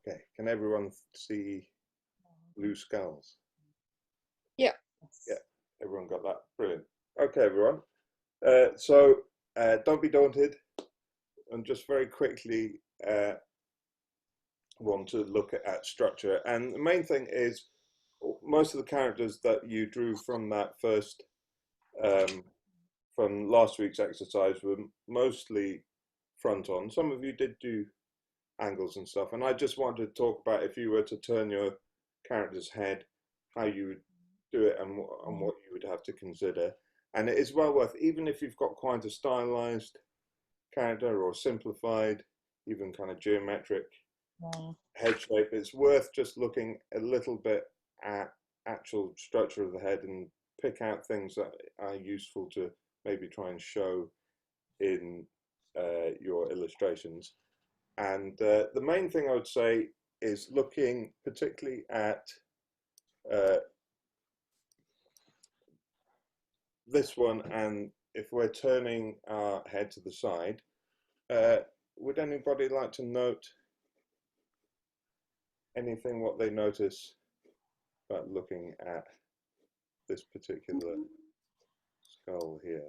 Okay, can everyone see blue skulls? Yeah. Yeah, everyone got that. Brilliant. Okay, everyone. Don't be daunted, and just very quickly want to look at structure. And the main thing is most of the characters that you drew from that first, from last week's exercise were mostly front on. Some of you did do angles and stuff. And I just wanted to talk about if you were to turn your character's head, how you would do it and what you would have to consider. And it is well worth, even if you've got quite a stylized character or simplified, even kind of geometric head shape, it's worth just looking a little bit at actual structure of the head and pick out things that are useful to maybe try and show in your illustrations. And the main thing I would say is looking particularly at this one, and if we're turning our head to the side, would anybody like to note anything what they notice about looking at this particular skull here?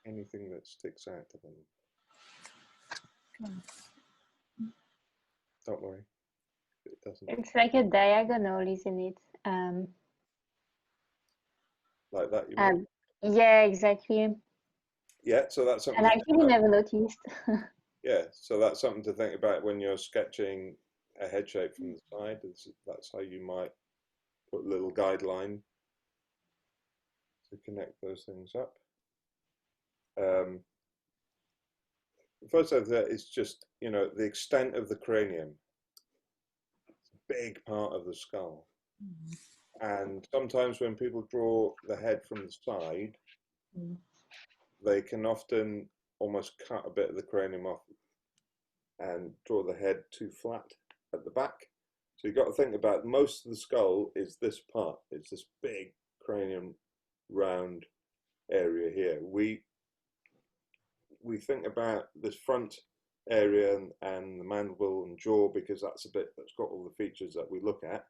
Anything that sticks out to them? Don't worry, it doesn't. It's like a diagonal, isn't it? Like that, you mean? Yeah, exactly. Yeah, so that's something. And I actually never noticed. Yeah, so that's something to think about when you're sketching a head shape from the side. That's how you might put a little guideline to connect those things up. The first thing that is just, the extent of the cranium. It's a big part of the skull. And sometimes when people draw the head from the side, they can often almost cut a bit of the cranium off and draw the head too flat at the back. So you've got to think about most of the skull is this part. It's this big cranium round area here. We think about this front area and the mandible and jaw because that's a bit that's got all the features that we look at.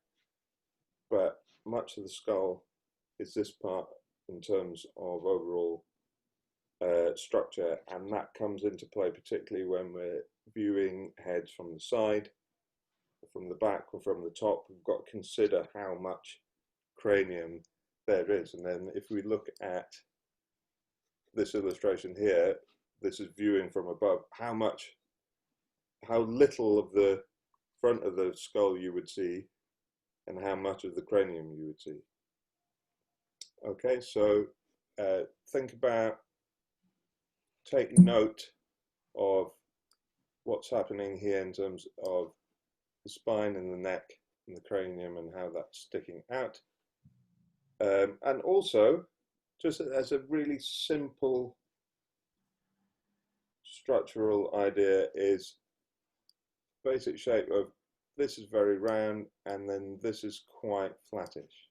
But much of the skull is this part in terms of overall structure, and that comes into play particularly when we're viewing heads from the side, from the back, or from the top. We've got to consider how much cranium there is. And then if we look at this illustration here, this is viewing from above, how little of the front of the skull you would see and how much of the cranium you would see. Okay, so think about, take note of what's happening here in terms of the spine and the neck and the cranium and how that's sticking out. And also, just as a really simple structural idea, is basic shape of this is very round and then this is quite flattish.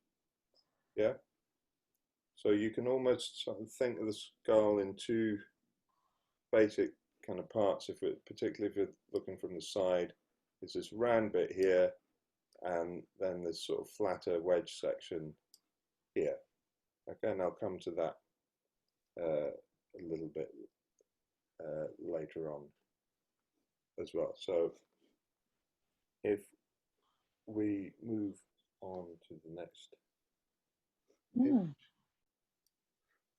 Yeah? So you can almost sort of think of the skull in two basic kind of parts, particularly if you're looking from the side. There's this round bit here and then this sort of flatter wedge section here. Okay, and I'll come to that a little bit later on as well. So if we move on to the next image.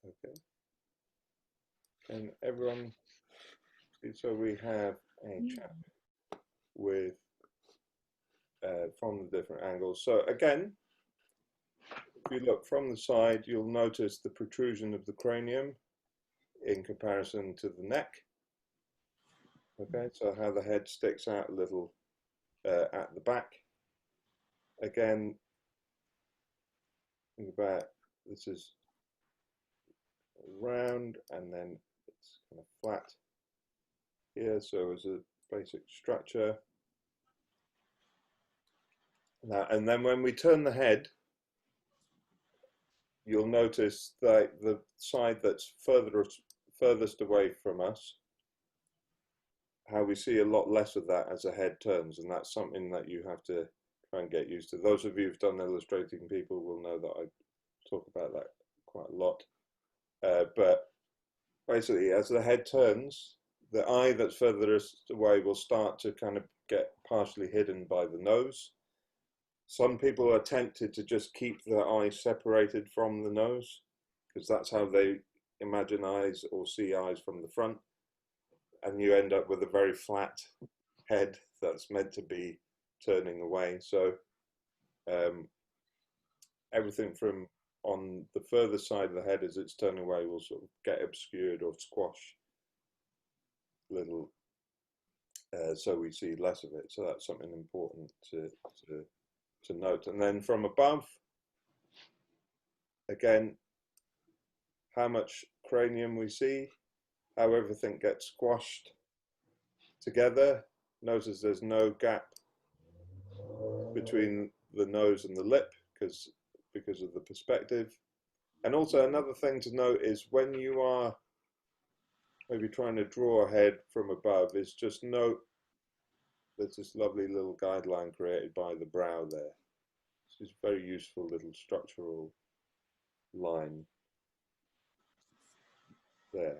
Okay, and everyone, so we have a chap with from the different angles. So again, if you look from the side, you'll notice the protrusion of the cranium in comparison to the neck. Okay, so how the head sticks out a little at the back. Again, think about this is round and then it's kind of flat here, so as a basic structure. Now, and then when we turn the head, you'll notice that the side that's furthest away from us how we see a lot less of that as the head turns, and that's something that you have to try and get used to. Those of you who've done illustrating people will know that I talk about that quite a lot. But basically, as the head turns, the eye that's furthest away will start to kind of get partially hidden by the nose. Some people are tempted to just keep their eye separated from the nose, because that's how they imagine eyes or see eyes from the front. And you end up with a very flat head that's meant to be turning away. So everything from on the further side of the head as it's turning away will sort of get obscured or squash little, so we see less of it. So that's something important to note. And then from above, again, how much cranium we see, how everything gets squashed together. Notice there's no gap between the nose and the lip because of the perspective. And also another thing to note is when you are maybe trying to draw a head from above, is just note there's this lovely little guideline created by the brow there. This is a very useful little structural line there.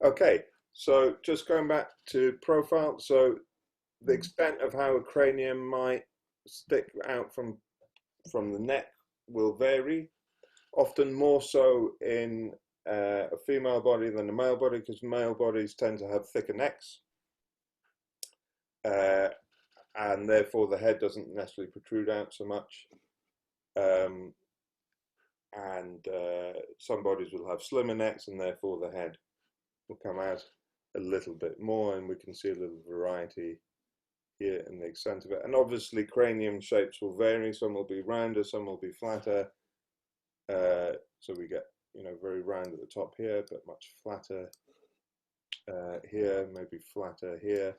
Okay, so just going back to profile, so the extent of how a cranium might stick out from the neck will vary, often more so in a female body than a male body, because male bodies tend to have thicker necks, and therefore the head doesn't necessarily protrude out so much. And some bodies will have slimmer necks, and therefore the head will come out a little bit more, and we can see a little variety here in the extent of it. And obviously cranium shapes will vary. Some will be rounder, some will be flatter. So we get, you know, very round at the top here, but much flatter here, maybe flatter here.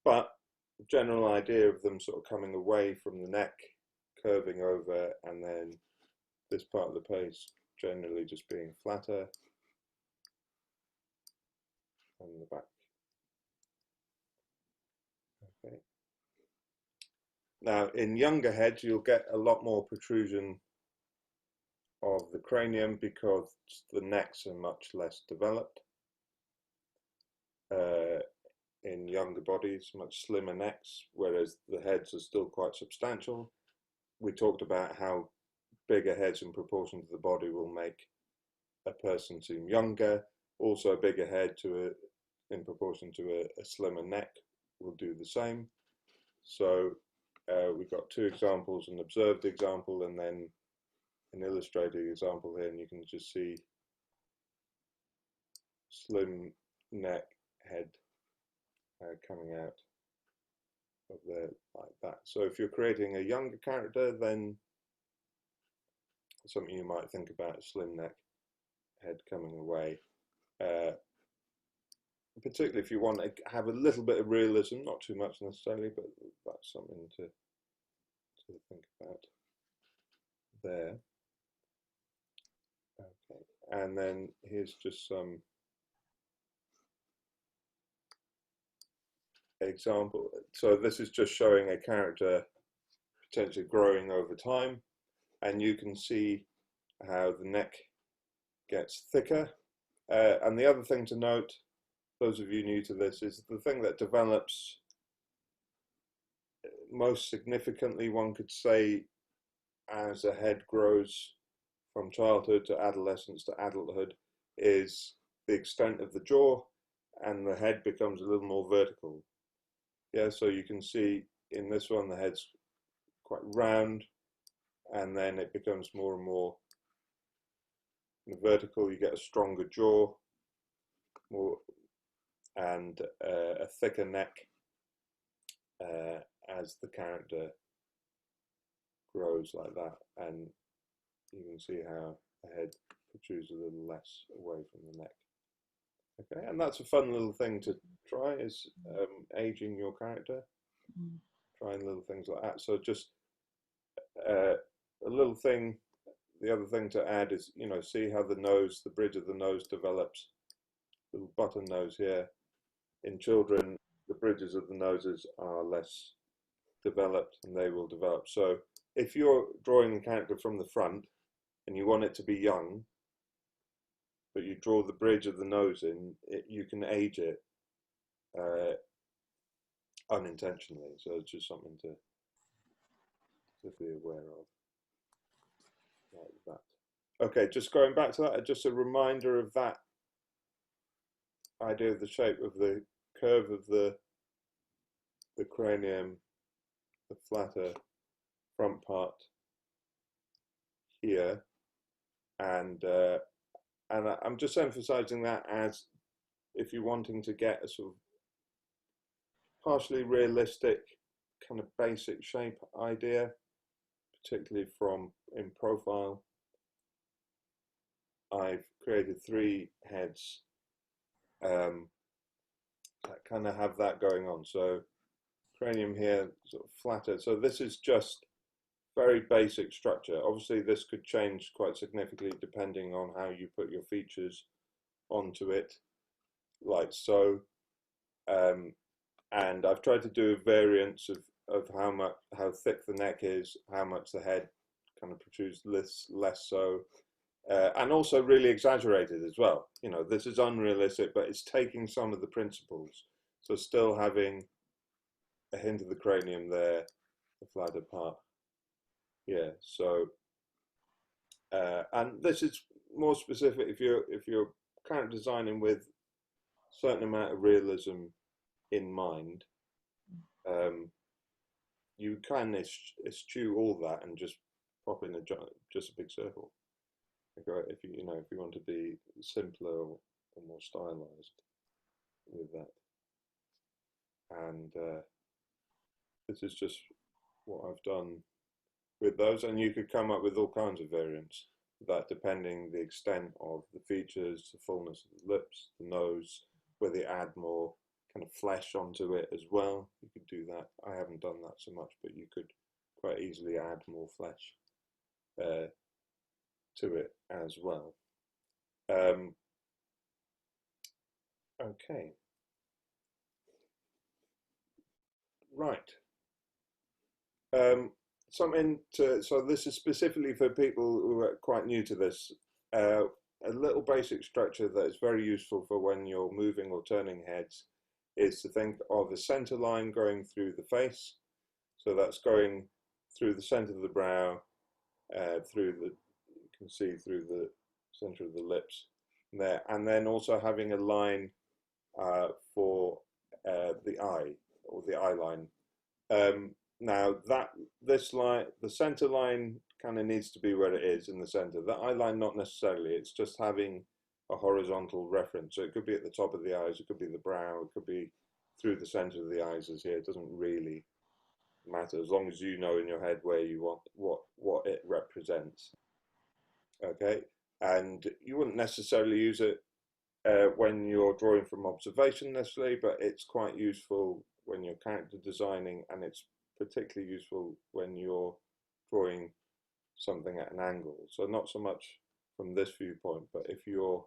But the general idea of them sort of coming away from the neck, curving over, and then this part of the face generally just being flatter, and the back. Okay. Now, in younger heads, you'll get a lot more protrusion of the cranium because the necks are much less developed. In younger bodies, much slimmer necks, whereas the heads are still quite substantial. We talked about how bigger heads in proportion to the body will make a person seem younger. Also, a bigger head in proportion to a slimmer neck will do the same. So we've got two examples, an observed example and then an illustrated example here, and you can just see slim neck, head coming out of there like that. So if you're creating a younger character, then something you might think about, slim neck, head coming away. Particularly if you want to have a little bit of realism, not too much necessarily, but that's something to think about there. Okay, and then here's just some example. So this is just showing a character potentially growing over time, and you can see how the neck gets thicker. And the other thing to note, those of you new to this, is the thing that develops most significantly, one could say, as a head grows from childhood to adolescence to adulthood, is the extent of the jaw, and the head becomes a little more vertical. Yeah, so you can see in this one the head's quite round, and then it becomes more and more vertical. You get a stronger jaw, more and a thicker neck as the character grows like that, and you can see how the head protrudes a little less away from the neck. Okay, and that's a fun little thing to try, is aging your character, trying little things like that. So just a little thing. The other thing to add is, you know, see how the nose, the bridge of the nose develops. Little button nose here, in children, the bridges of the noses are less developed and they will develop. So if you're drawing the character from the front and you want it to be young, but you draw the bridge of the nose in, you can age it unintentionally. So it's just something to be aware of, like that. Okay, just going back to that, just a reminder of that idea of the shape of the curve of the cranium, the flatter front part here, and I'm just emphasizing that as if you're wanting to get a sort of partially realistic kind of basic shape idea, particularly from in profile. I've created 3 heads that kind of have that going on. So cranium here, sort of flatter. So this is just very basic structure. Obviously this could change quite significantly depending on how you put your features onto it, like so. And I've tried to do a variance of how thick the neck is, how much the head kind of protrudes less so, and also really exaggerated as well. You know, this is unrealistic, but it's taking some of the principles. So still having a hint of the cranium there, the flatter part. Yeah. So, and this is more specific if you're kind of designing with a certain amount of realism in mind. You can eschew all that and just pop in just a big circle. If you know if you want to be simpler or more stylized with that, and this is just what I've done with those, and you could come up with all kinds of variants that depending the extent of the features, the fullness of the lips, the nose, whether you add more kind of flesh onto it as well. You could do that. I haven't done that so much, but you could quite easily add more flesh to it as well. Okay. Right. So this is specifically for people who are quite new to this. A little basic structure that is very useful for when you're moving or turning heads is to think of a center line going through the face. So that's going through the center of the brow, you can see through the center of the lips there, and then also having a line for the eye, or the eye line. Now this line, the center line kind of needs to be where it is in the center. The eye line, not necessarily, it's just having a horizontal reference. So it could be at the top of the eyes, it could be the brow, it could be through the center of the eyes as here. It doesn't really matter as long as you know in your head where you want what it represents. Okay, and you wouldn't necessarily use it when you're drawing from observation necessarily, but it's quite useful when you're character designing, and it's particularly useful when you're drawing something at an angle. So not so much from this viewpoint, but if you're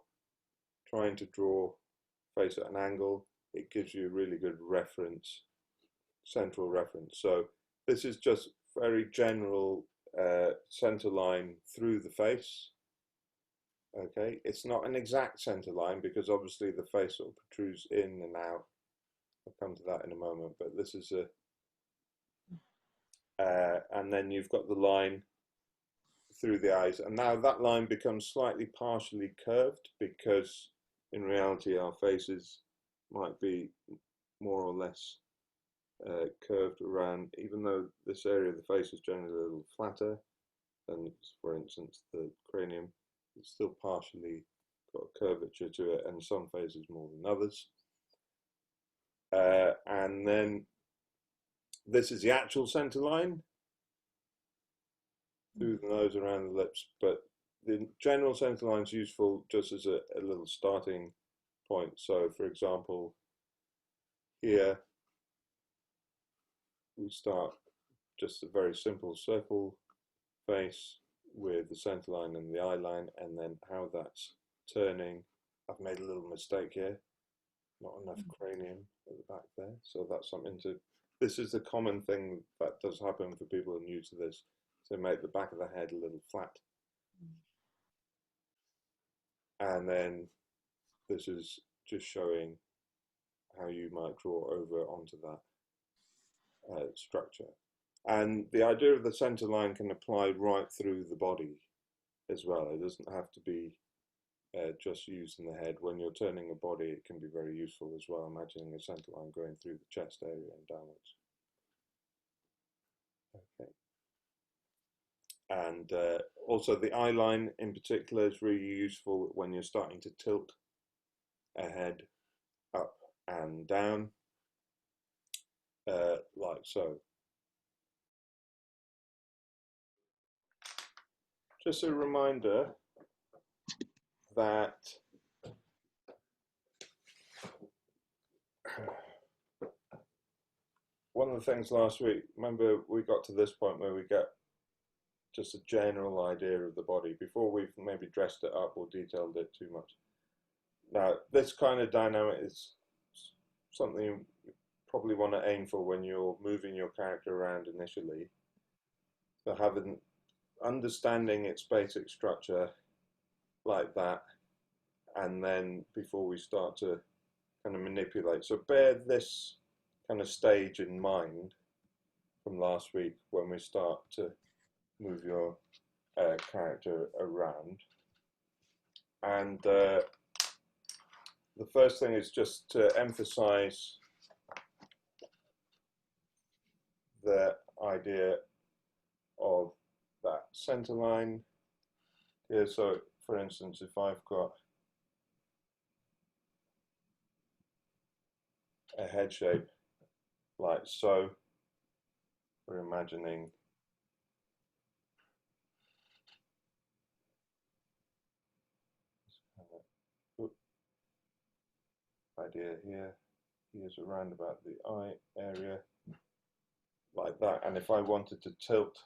trying to draw face at an angle, it gives you a really good reference, central reference. So this is just very general center line through the face. Okay, it's not an exact center line because obviously the face sort of protrudes in and out. I'll come to that in a moment, but this is and then you've got the line through the eyes, and now that line becomes slightly partially curved because in reality our faces might be more or less curved around, even though this area of the face is generally a little flatter than, for instance, the cranium. It's still partially got a curvature to it, and some faces more than others. And then this is the actual center line through the nose, around the lips, but the general center line is useful just as a little starting point. So for example, here we start just a very simple circle face with the center line and the eye line, and then how that's turning. I've made a little mistake here. not enough cranium at the back there. So that's something to, this is a common thing that does happen for people who are new to this. So make the back of the head a little flat. And then this is just showing how you might draw over onto that structure. And the idea of the center line can apply right through the body as well. It doesn't have to be just used in the head. When you're turning a body, it can be very useful as well, imagining a center line going through the chest area and downwards. Okay. And also the eye line in particular is really useful when you're starting to tilt a head up and down, like so. Just a reminder that one of the things last week, remember we got to this point where we get just a general idea of the body before we've maybe dressed it up or detailed it too much. Now, this kind of dynamic is something you probably want to aim for when you're moving your character around initially. So having, understanding its basic structure like that, and then before we start to kind of manipulate. So bear this kind of stage in mind from last week when we start to move your character around. And the first thing is just to emphasize the idea of that center line here. So for instance, if I've got a head shape like so, we're imagining idea here. Here's around about the eye area, like that. And if I wanted to tilt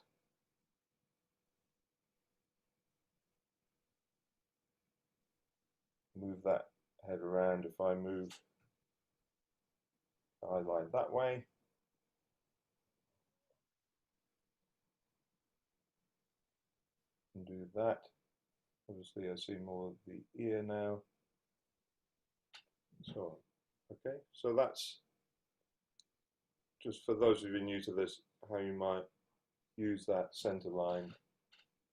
move that head around, if I move the eye line that way, and do that. Obviously I see more of the ear now. So okay, so that's just for those of you new to this, how you might use that center line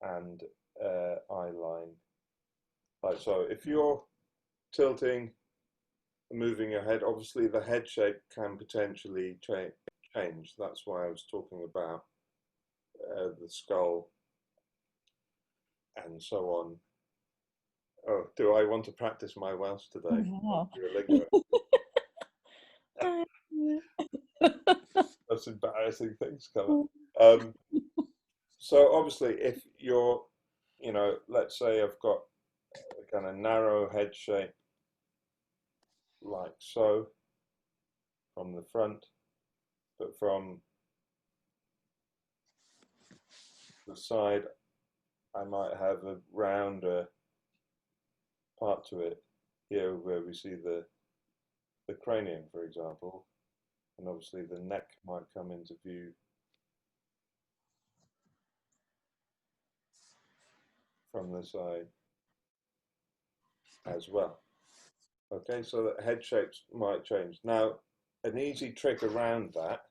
and eye line. Like so, if you're tilting, moving your head, obviously the head shape can potentially change. That's why I was talking about the skull and so on. Oh, do I want to practice my Welsh today? No. That's embarrassing things come up. So obviously, if you're, you know, let's say I've got a kind of narrow head shape like so from the front, but from the side, I might have a rounder part to it here where we see the cranium, for example, and obviously the neck might come into view from the side as well. Okay, so that head shapes might change. Now, an easy trick around that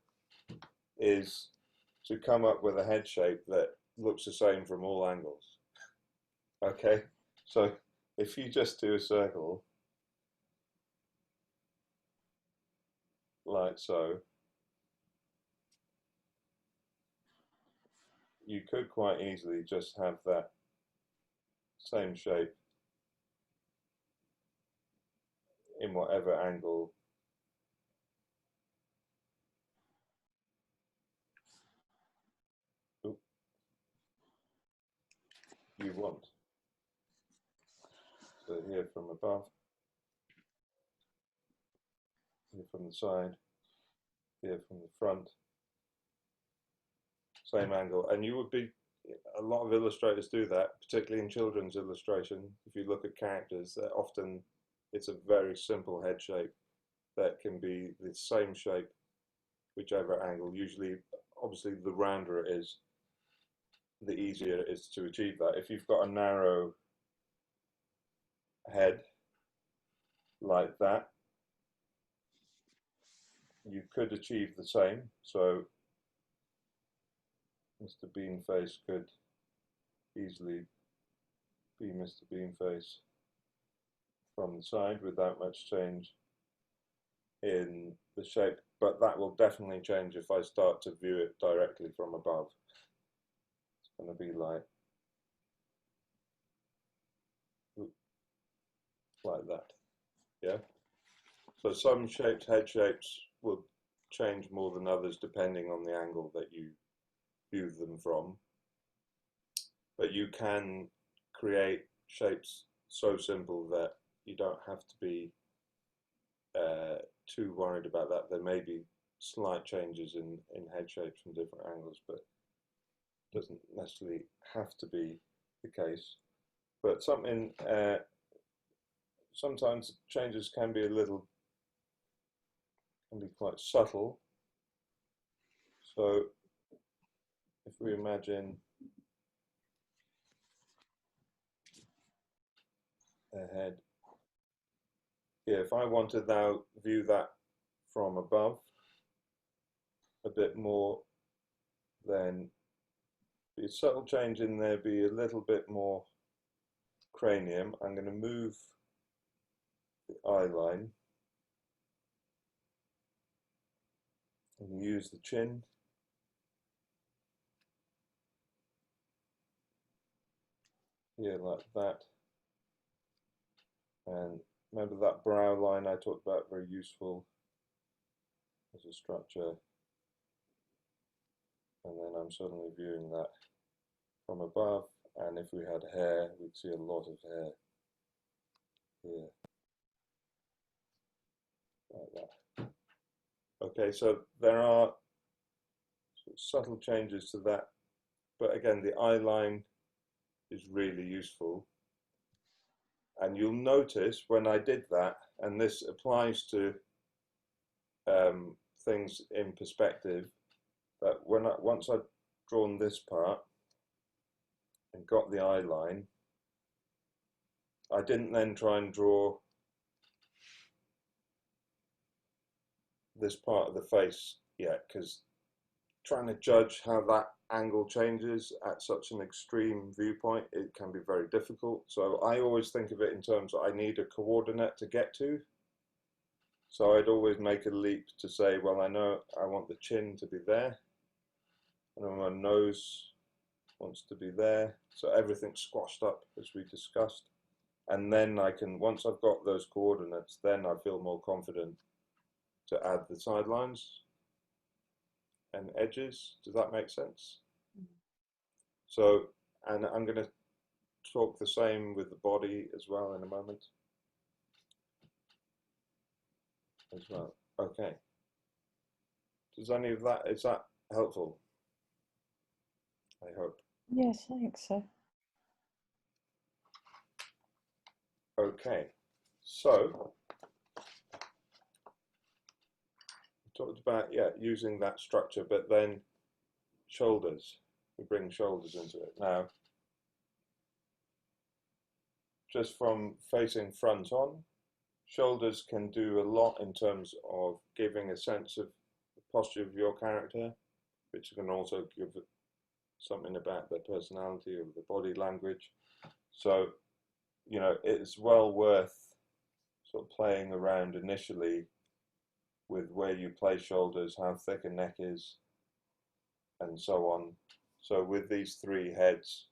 is to come up with a head shape that looks the same from all angles. Okay, so if you just do a circle like so, you could quite easily just have that same shape in whatever angle you want. So here from above, here from the side, here from the front, same angle. And you would be, a lot of illustrators do that, particularly in children's illustration. If you look at characters, often it's a very simple head shape that can be the same shape, whichever angle. Usually, obviously, the rounder it is, the easier it is to achieve that. If you've got a narrow head like that, you could achieve the same. So Mr. Beanface could easily be Mr. Beanface from the side without much change in the shape, but that will definitely change if I start to view it directly from above. It's going to be like that, yeah? So some shapes, head shapes, will change more than others depending on the angle that you view them from. But you can create shapes so simple that you don't have to be too worried about that. There may be slight changes in head shapes from different angles, but it doesn't necessarily have to be the case. But something sometimes changes can be quite subtle. So if we imagine a head here, if I want to now view that from above a bit more, then be a subtle change in there, be a little bit more cranium. I'm going to move the eye line and use the chin. Here like that. And remember that brow line I talked about, very useful as a structure. And then I'm suddenly viewing that from above, and if we had hair, we'd see a lot of hair here, like that. Okay, so there are subtle changes to that, but again, the eye line is really useful. And you'll notice when I did that, and this applies to things in perspective, that once I've drawn this part and got the eye line, I didn't then try and draw this part of the face yet, because trying to judge how that angle changes at such an extreme viewpoint, it can be very difficult. So I always think of it in terms of I need a coordinate to get to. So I'd always make a leap to say, well, I know I want the chin to be there, and my nose wants to be there. So everything's squashed up as we discussed. And then I can, once I've got those coordinates, then I feel more confident to add the sidelines and edges. Does that make sense? So, and I'm going to talk the same with the body as well in a moment. As well. Okay. Does any of that, is that helpful? I hope. Yes, I think so. Okay. So, we talked about, yeah, using that structure, but then shoulders. We bring shoulders into it. Now, just from facing front on, shoulders can do a lot in terms of giving a sense of the posture of your character, which can also give something about their personality or the body language. So, you know, it's well worth sort of playing around initially with where you place shoulders, how thick a neck is, and so on. So with these three heads,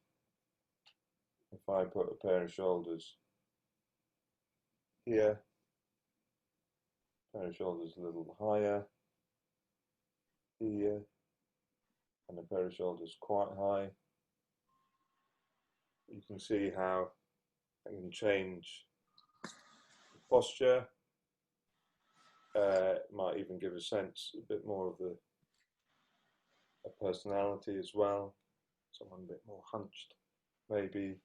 if I put a pair of shoulders here, pair of shoulders a little higher here, and a pair of shoulders quite high, you can see how I can change the posture. Might even give a sense, a bit more of a personality as well. Someone a bit more hunched, maybe.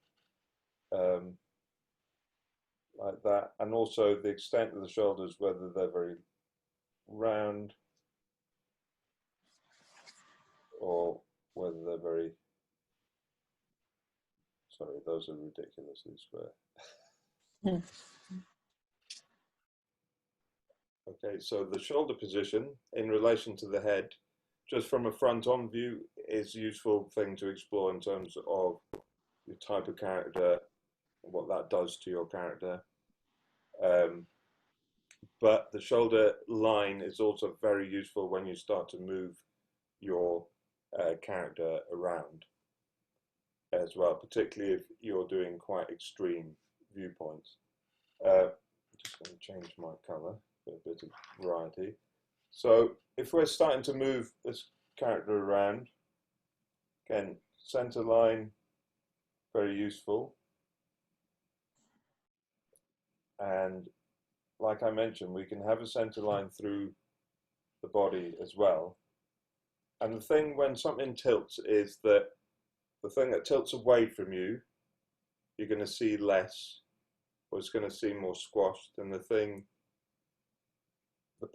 like that, and also the extent of the shoulders, whether they're very round or whether they're very, sorry, those are ridiculously square. Okay, so the shoulder position in relation to the head, just from a front-on view, is a useful thing to explore in terms of the type of character, what that does to your character. But the shoulder line is also very useful when you start to move your character around as well, particularly if you're doing quite extreme viewpoints. I'm just going to change my color for a bit of variety. So if we're starting to move this character around, again, center line, very useful. And like I mentioned, we can have a center line through the body as well. And the thing when something tilts is that the thing that tilts away from you, you're going to see less, or it's going to seem more squashed. And the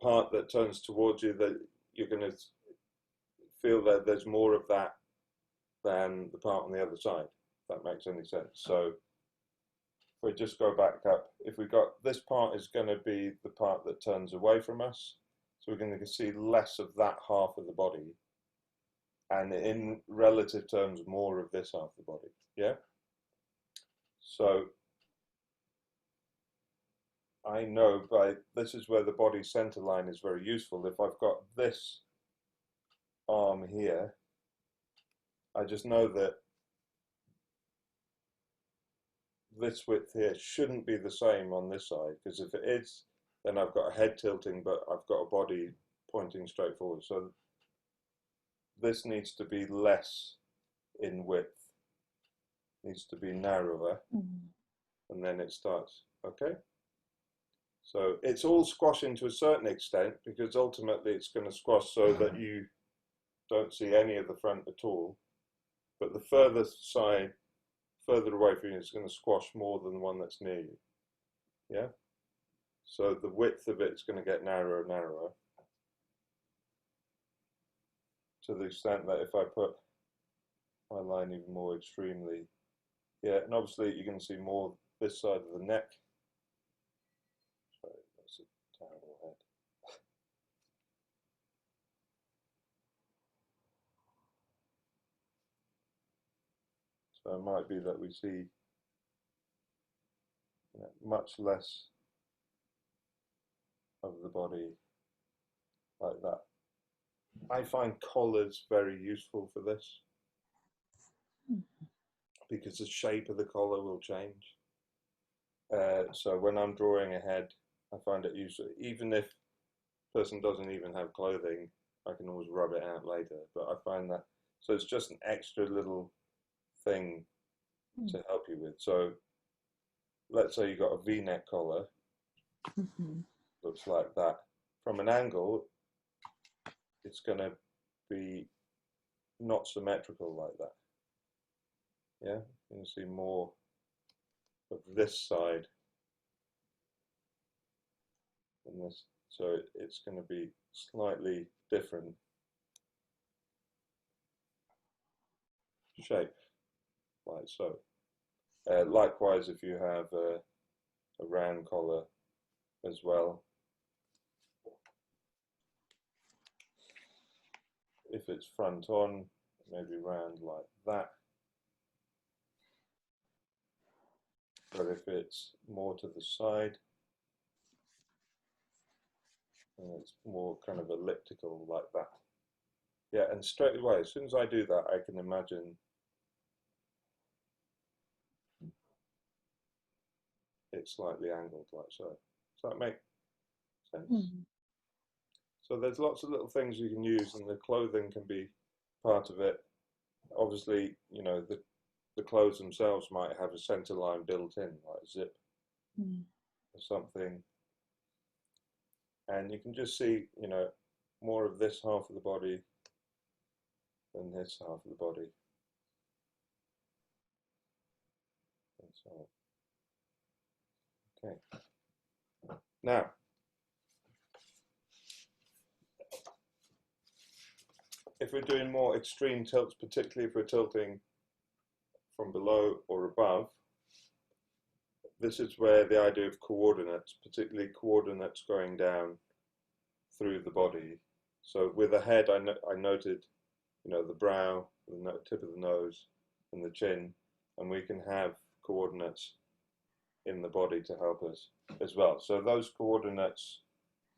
part that turns towards you, that you're going to feel that there's more of that than the part on the other side, if that makes any sense. So if we just go back up, if we got this part is going to be the part that turns away from us, so we're going to see less of that half of the body, and in relative terms more of this half of the body. Yeah, so I know this is where the body center line is very useful. If I've got this arm here, I just know that this width here shouldn't be the same on this side, because if it is, then I've got a head tilting, but I've got a body pointing straight forward. So this needs to be less in width, needs to be narrower, and then it starts. Okay, so it's all squashing to a certain extent, because ultimately it's going to squash so that you don't see any of the front at all, but the further side, further away from you, is going to squash more than the one that's near you. Yeah, so the width of it's going to get narrower and narrower, to the extent that if I put my line even more extremely, yeah, and obviously you can see more this side of the neck. Sorry, that's a terrible head. So it might be that we see much less of the body like that. I find collars very useful for this, because the shape of the collar will change. So when I'm drawing a head, I find it useful, even if the person doesn't even have clothing, I can always rub it out later. But I find that, so it's just an extra little thing to help you with. So let's say you got a V-neck collar, looks like that. From an angle, it's going to be not symmetrical like that. Yeah, you can see more of this side than this, so it's going to be slightly different shape, like so. Likewise, if you have a round collar as well, if it's front on, maybe round like that. But if it's more to the side, and it's more kind of elliptical like that. Yeah, and straight away, as soon as I do that, I can imagine it slightly angled like so. Does that make sense? So there's lots of little things you can use, and the clothing can be part of it. Obviously, you know, the clothes themselves might have a center line built in, like a zip or something. And you can just see, you know, more of this half of the body than this half of the body. And so, Okay. Now, if we're doing more extreme tilts, particularly if we're tilting from below or above, this is where the idea of coordinates, particularly coordinates going down through the body. So with the head, I noted, the brow, the tip of the nose, and the chin, and we can have coordinates in the body to help us as well. So those coordinates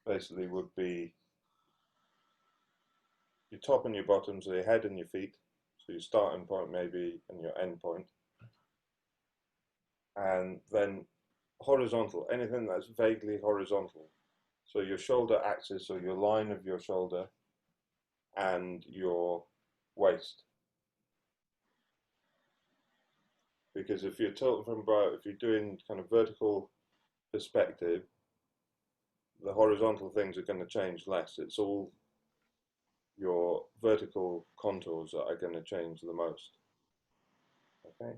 basically would be your top and your bottom, so your head and your feet, so your starting point maybe and your end point. And then horizontal, anything that's vaguely horizontal. So your shoulder axis, so your line of your shoulder and your waist. Because if you're tilting from above, if you're doing kind of vertical perspective, the horizontal things are going to change less. It's all your vertical contours that are going to change the most. Okay,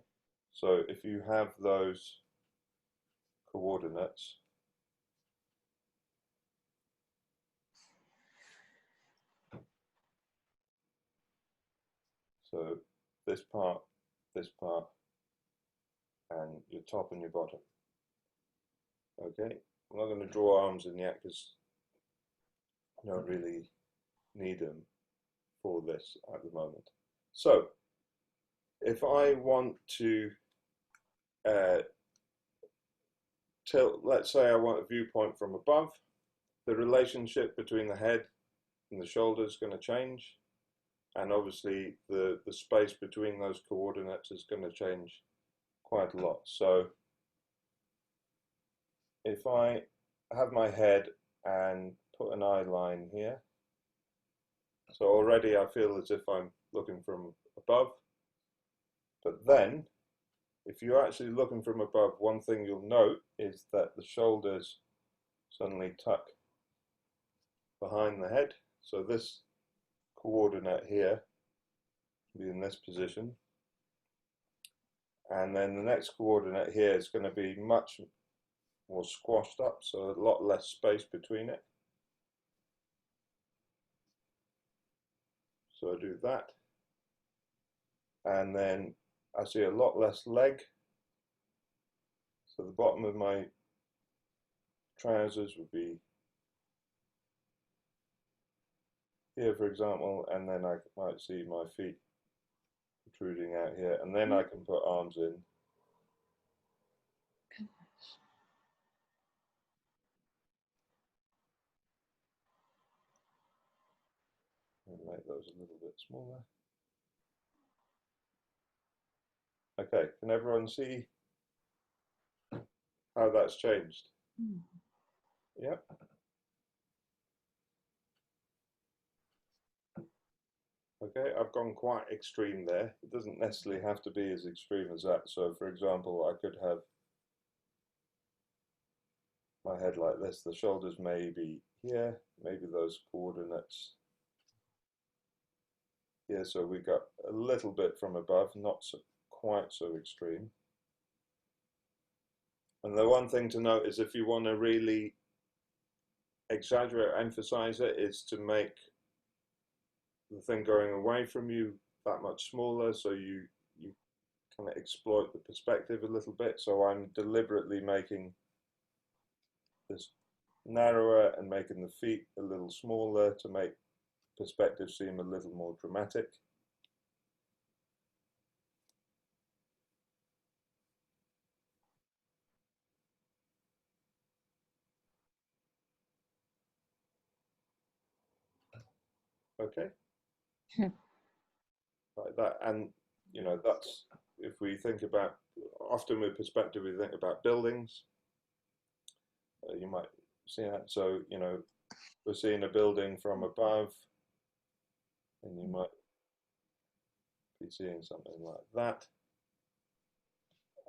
so if you have those coordinates, so this part, and your top and your bottom. Okay, I'm not going to draw arms in yet because I don't really need them for this at the moment. So if I want to tilt, let's say I want a viewpoint from above, the relationship between the head and the shoulder is going to change, and obviously the space between those coordinates is going to change quite a lot. So if I have my head and put an eye line here, so already I feel as if I'm looking from above. But then, if you're actually looking from above, one thing you'll note is that the shoulders suddenly tuck behind the head. So this coordinate here will be in this position. And then the next coordinate here is going to be much more squashed up, so a lot less space between it. So I do that. And then I see a lot less leg. So the bottom of my trousers would be here, for example, and then I might see my feet protruding out here, and then I can put arms in. And make those a little bit smaller. Okay, can everyone see how that's changed? Yep. Okay, I've gone quite extreme there. It doesn't necessarily have to be as extreme as that. So for example, I could have my head like this. The shoulders may be here, maybe those coordinates here. So we got a little bit from above, not quite so extreme. And the one thing to note is if you want to really exaggerate or emphasize it, is to make the thing going away from you that much smaller, so you kind of exploit the perspective a little bit. So I'm deliberately making this narrower and making the feet a little smaller to make perspective seem a little more dramatic. Okay. Like that. And that's, if we think about, often with perspective we think about buildings. You might see that. So we're seeing a building from above, and you might be seeing something like that.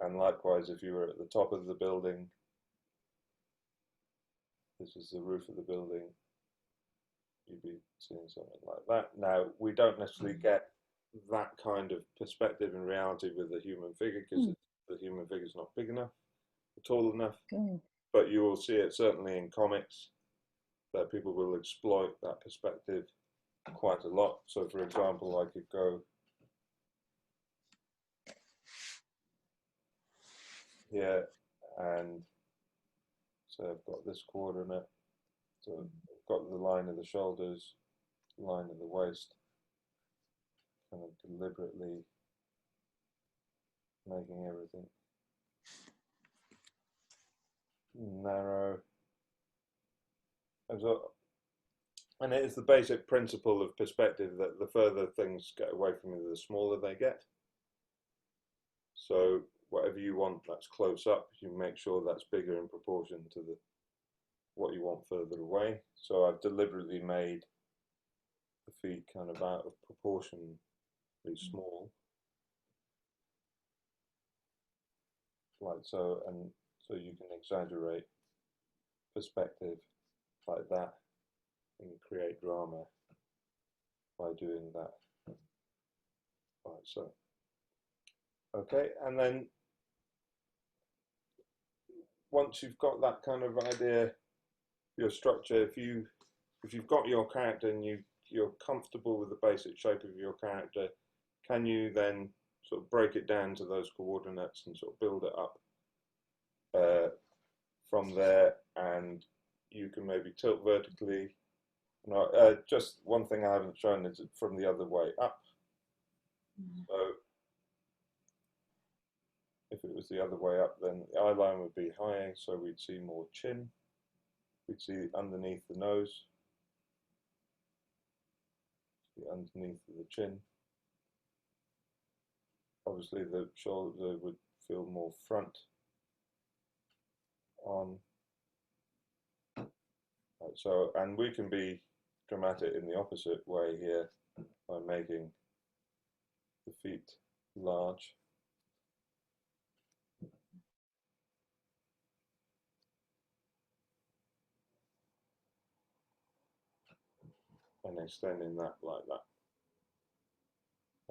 And likewise, if you were at the top of the building, this is the roof of the building, you'd be seeing something like that. Now, we don't necessarily get that kind of perspective in reality with the human figure, because the human figure is not big enough, tall enough. but you will see it certainly in comics that people will exploit that perspective quite a lot. So for example, I could go here and so I've got this coordinate, so I've got the line of the shoulders, line of the waist, kind of deliberately making everything narrow. And it is the basic principle of perspective that the further things get away from you, the smaller they get. So whatever you want that's close up, you make sure that's bigger in proportion to what you want further away. So I've deliberately made the feet kind of out of proportionally small, like so, and so you can exaggerate perspective like that and create drama by doing that. Right, so okay, and then once you've got that kind of idea, your structure, if you've got your character and you're comfortable with the basic shape of your character, can you then sort of break it down to those coordinates and sort of build it up from there, and you can maybe tilt vertically. No, just one thing I haven't shown is from the other way up. So if it was the other way up, then the eye line would be higher, so we'd see more chin. We'd see underneath the nose, see underneath the chin. Obviously the shoulder would feel more front on. Right, so, and we can be dramatic in the opposite way here by making the feet large. And extending that like that.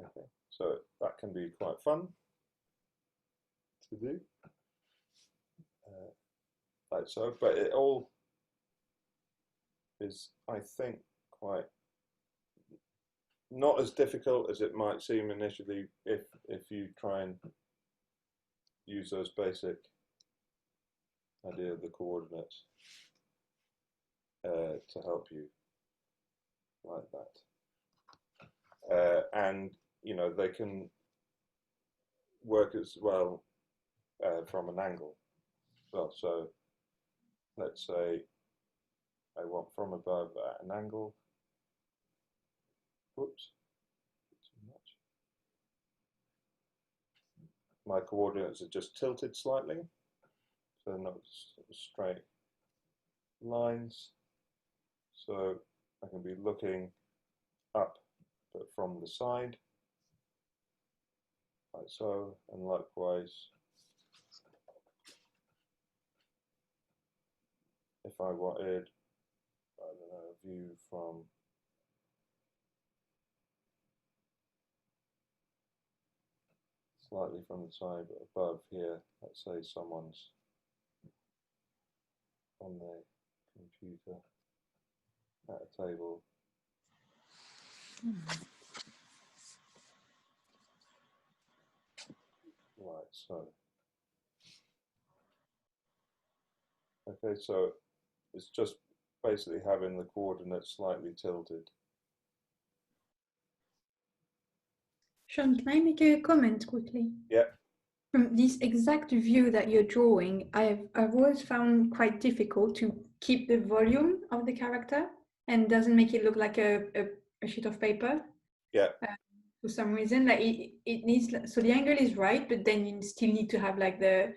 Okay, so that can be quite fun to do, like so. But it all is, I think, quite not as difficult as it might seem initially if you try and use those basic idea of the coordinates to help you like that. And you know, they can work as well from an angle. Well, so let's say I want from above at an angle. Whoops, too much. My coordinates are just tilted slightly, so not straight lines. So I can be looking up, but from the side, like so, and likewise, if I wanted, I don't know, a view from slightly from the side, but above here, let's say someone's on their computer at a table. Right, so. Okay, so it's just basically having the coordinates slightly tilted. Sean, can I make a comment quickly? Yeah. From this exact view that you're drawing, I've always found quite difficult to keep the volume of the character and doesn't make it look like a sheet of paper. Yeah. For some reason, like it needs, so the angle is right, but then you still need to have like the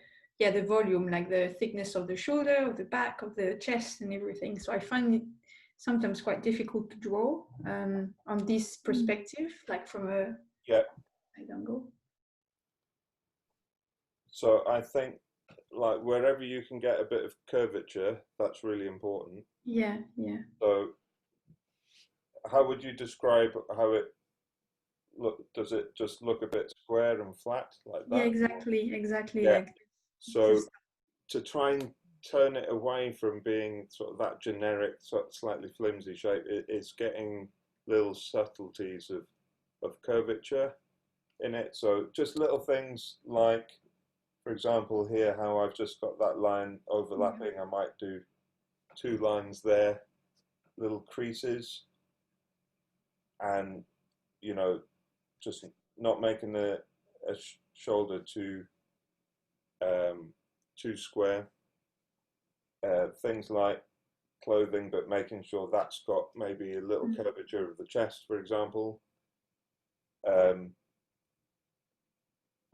volume, like the thickness of the shoulder, of the back, of the chest and everything. So I find it sometimes quite difficult to draw on this perspective, like from a side angle. So I think like wherever you can get a bit of curvature, that's really important. Yeah, yeah. So how would you describe how it look? Does it just look a bit square and flat like that? Yeah, exactly. Yeah. Like so to try and turn it away from being sort of that generic, sort of slightly flimsy shape. It's getting little subtleties of curvature in it. So just little things like, for example, here, how I've just got that line overlapping. I might do 2 lines there, little creases, and, you know, just not making a shoulder too square. Things like clothing, but making sure that's got maybe a little curvature of the chest, for example.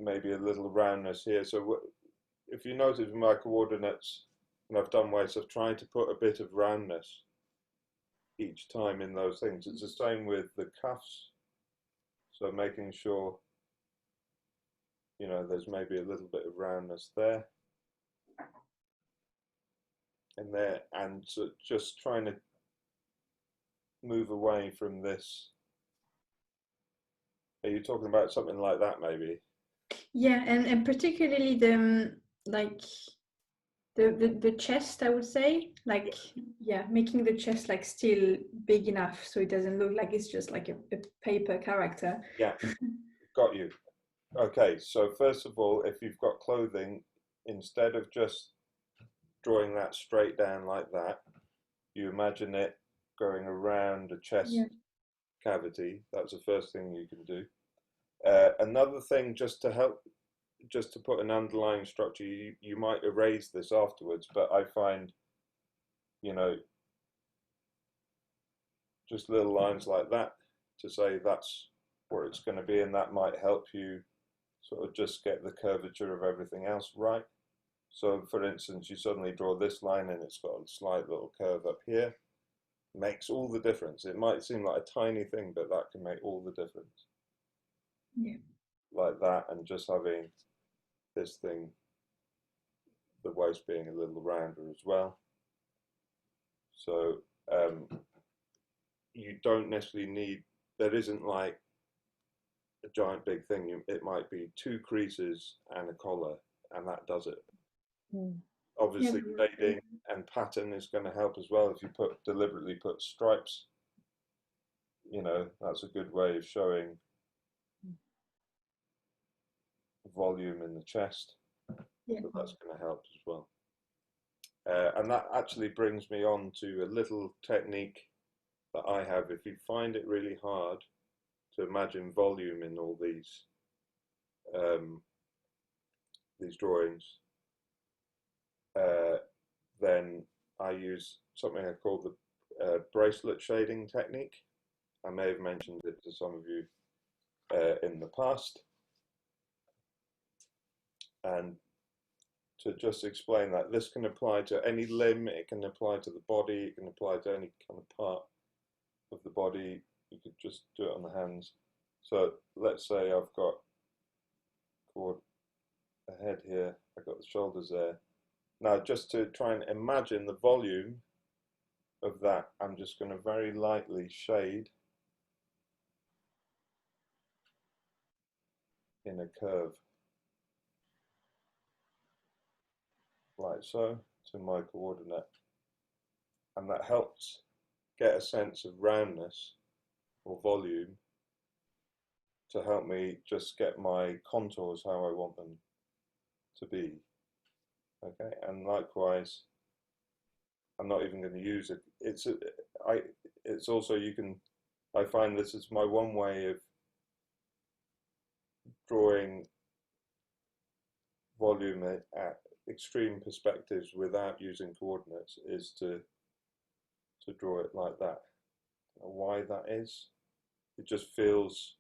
Maybe a little roundness here. So if you notice with my coordinates, and I've done ways of trying to put a bit of roundness each time in those things. It's the same with the cuffs. So making sure, you know, there's maybe a little bit of roundness there and there, and so just trying to move away from this. Are you talking about something like that, maybe? Yeah, and particularly the like the chest, I would say, like, yeah, making the chest like still big enough so it doesn't look like it's just like a paper character. Yeah, got you. Okay, so first of all, if you've got clothing, instead of just drawing that straight down like that, you imagine it going around the chest cavity. That's the first thing you can do. Another thing, just to help, just to put an underlying structure, you might erase this afterwards, but I find, you know, just little lines like that to say that's where it's going to be, and that might help you sort of just get the curvature of everything else right. So for instance, you suddenly draw this line and it's got a slight little curve up here. Makes all the difference. It might seem like a tiny thing, but that can make all the difference. Yeah. Like that, and just having this thing, the waist being a little rounder as well. So you don't necessarily need, there isn't like a giant big thing. It might be 2 creases and a collar, and that does it. Obviously, shading and pattern is going to help as well. If you deliberately put stripes, you know, that's a good way of showing volume in the chest. Yeah. So that's going to help as well. And that actually brings me on to a little technique that I have. If you find it really hard to imagine volume in all these drawings, then I use something I call the bracelet shading technique. I may have mentioned it to some of you in the past. And to just explain that, this can apply to any limb, it can apply to the body, it can apply to any kind of part of the body. You could just do it on the hands. So let's say I've got a head here, I've got the shoulders there. Now, just to try and imagine the volume of that, I'm just going to very lightly shade in a curve, like so, to my coordinate. And that helps get a sense of roundness or volume to help me just get my contours how I want them to be. Okay, and likewise, I'm not even going to use it. It's also, you can, I find this is my one way of drawing volume at extreme perspectives without using coordinates, is to draw it like that. Why that is, it just feels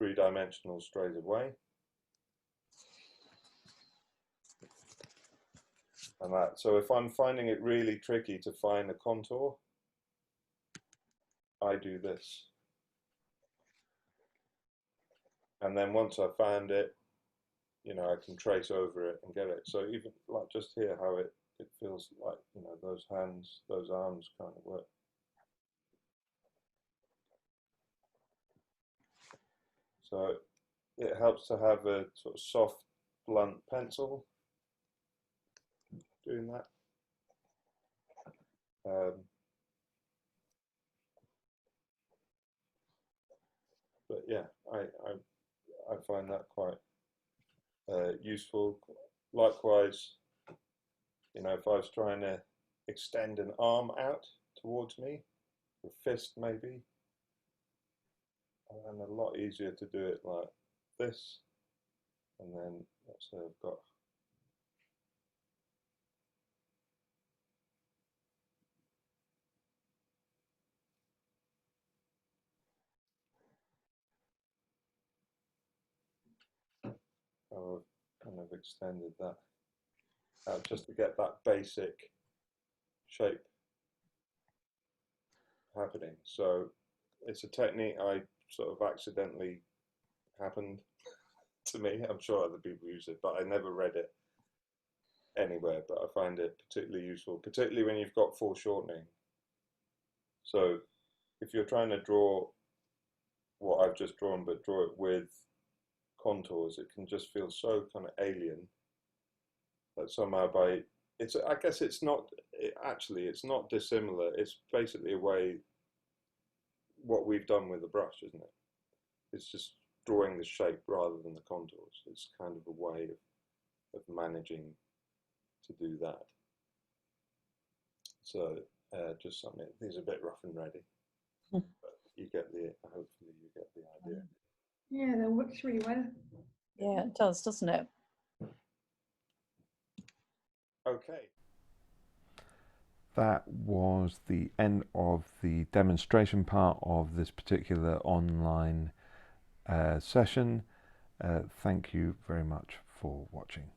3-dimensional straight away. And that, so if I'm finding it really tricky to find a contour, I do this. And then once I've found it, you know, I can trace over it and get it. So even like just here, how it feels like, you know, those hands, those arms kind of work. So it helps to have a sort of soft, blunt pencil doing that. But yeah, I find that quite useful. Likewise, you know, if I was trying to extend an arm out towards me, a fist maybe, and a lot easier to do it like this. And then let's say I've got I've kind of extended that out just to get that basic shape happening. So it's a technique I sort of accidentally happened to me. I'm sure other people use it, but I never read it anywhere. But I find it particularly useful, particularly when you've got foreshortening. So if you're trying to draw what I've just drawn, but draw it with contours, it can just feel so kind of alien that somehow by it's, I guess it's not actually it's not dissimilar. It's basically a way what we've done with the brush, isn't it? It's just drawing the shape rather than the contours. It's kind of a way of managing to do that. So just something. These are a bit rough and ready, but you get the. Hopefully, you get the idea. Yeah, that works really well. Yeah, it does, doesn't it? Okay. That was the end of the demonstration part of this particular online session. Thank you very much for watching.